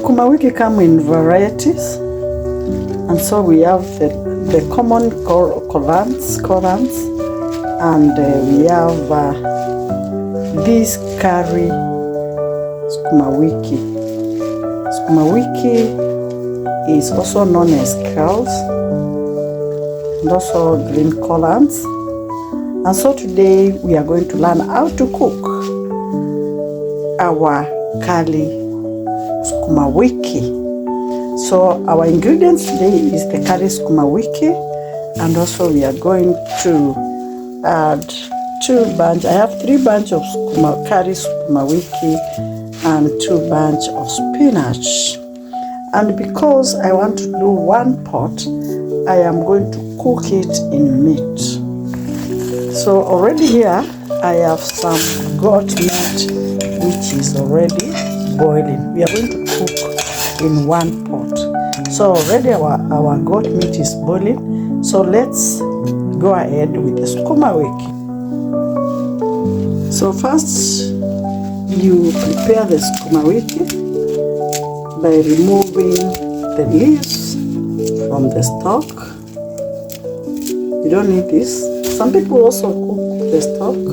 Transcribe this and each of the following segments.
sukuma wiki come in varieties, and so we have the common collards, and we have this curry sukuma wiki. Sukuma wiki is also known as curls and also green collards. And so today we are going to learn how to cook our curry sukuma wiki. So our ingredients today is the curry sukuma wiki, and also we are going to add 2 bunch. I have 3 bunch of curry sukuma wiki and 2 bunch of spinach. And because I want to do 1 pot, I am going to cook it in meat. So already here I have some goat meat which is already boiling. We are going to cook in 1 pot. So already our goat meat is boiling. So let's go ahead with the sukuma wiki. So first you prepare the sukuma wiki by removing the leaves from the stalk. You don't need this. Some people also cook the stalk,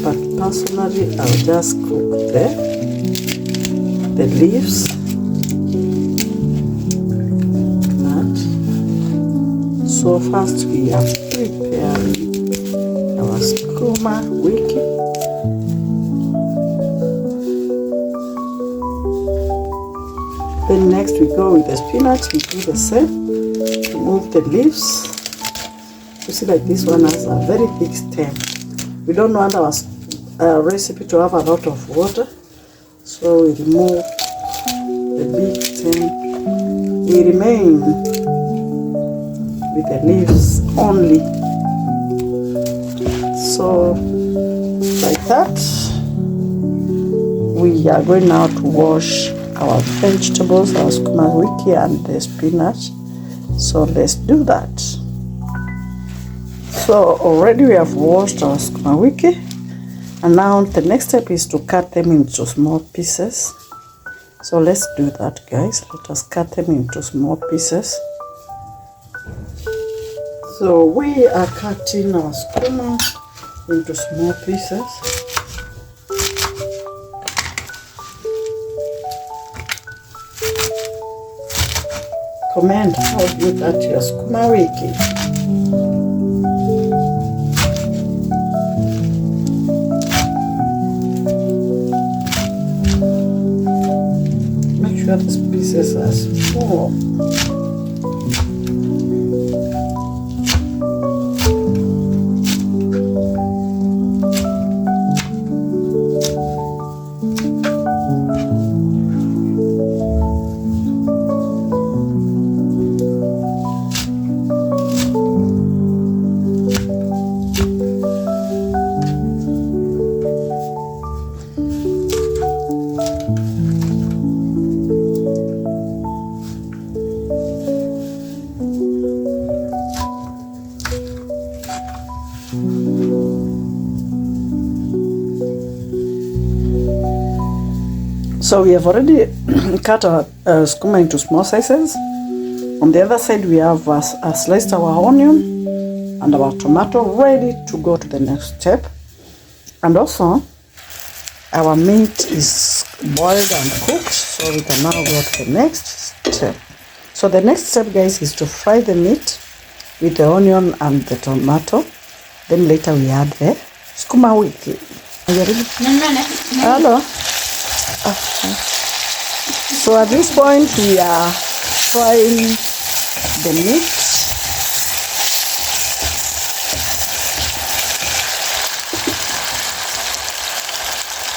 but personally I'll just cook the leaves. So first we are preparing our sukuma wiki. Then next we go with the spinach. We do the same. Remove the leaves. You see that this one has a very thick stem. We don't want our recipe to have a lot of water, so we remove the big stem. We remain with the leaves only. So like that, we are going now to wash our vegetables, our sukuma wiki and the spinach. So let's do that. So already we have washed our sukuma wiki, and now the next step is to cut them into small pieces. So let's do that, guys. Let us cut them into small pieces. So we are cutting our sukuma into small pieces. Comment how you cut your sukuma wiki. Make sure these pieces are small. So we have already cut our sukuma into small sizes. On the other side we have sliced our onion and our tomato ready to go to the next step. And also our meat is boiled and cooked, so we can now go to the next step. So the next step, guys, is to fry the meat with the onion and the tomato. Then later we add the sukuma wiki. Are you ready? Hello. So at this point we are frying the meat.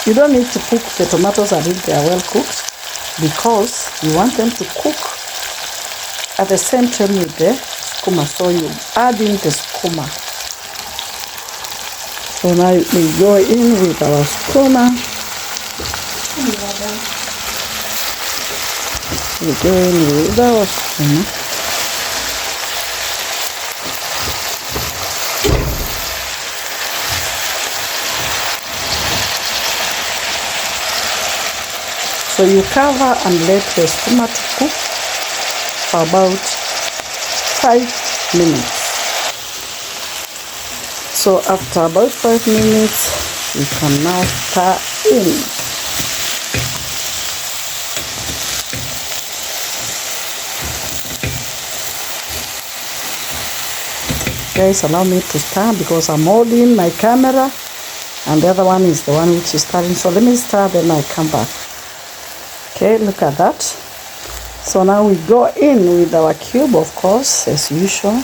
You don't need to cook the tomatoes until they are well cooked, because you want them to cook at the same time with the sukuma. So you add in the sukuma. So now we go in with our sukuma. We go in with our sukuma. So So you cover and let the sukuma to cook for about 5 minutes. So after about 5 minutes, you can now stir in. Guys, allow me to stir because I'm holding my camera and the other one is the one which is stirring. So let me stir, then I come back. Okay, look at that. So now we go in with our cube, of course, as usual.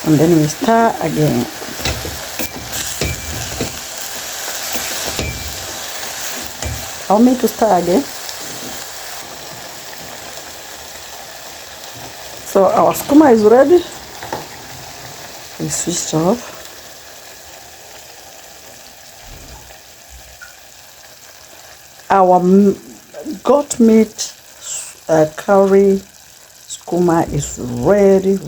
And then we stir again. Allow me to stir again. So our sukuma is ready. We switched off. Our goat meat curry sukuma is ready.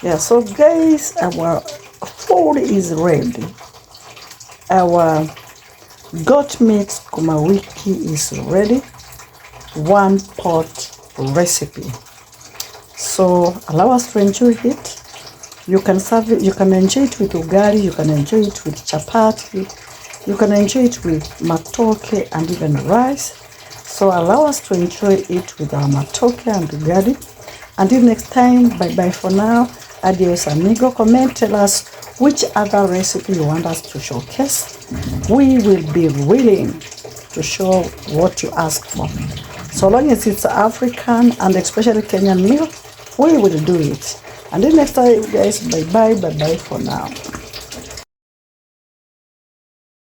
Yeah, so guys, our food is ready. Our goat meat sukuma wiki is ready. 1 pot recipe. So allow us to enjoy it. You can serve it, you can enjoy it with ugali, you can enjoy it with chapati, you can enjoy it with matoke and even rice. So allow us to enjoy it with our matoke and ugali. Until next time, bye bye for now. Adios amigo. Comment, tell us which other recipe you want us to showcase. We will be willing to show what you ask for. So long as it's African and especially Kenyan meal, we will do it. Until next time, guys, bye bye for now.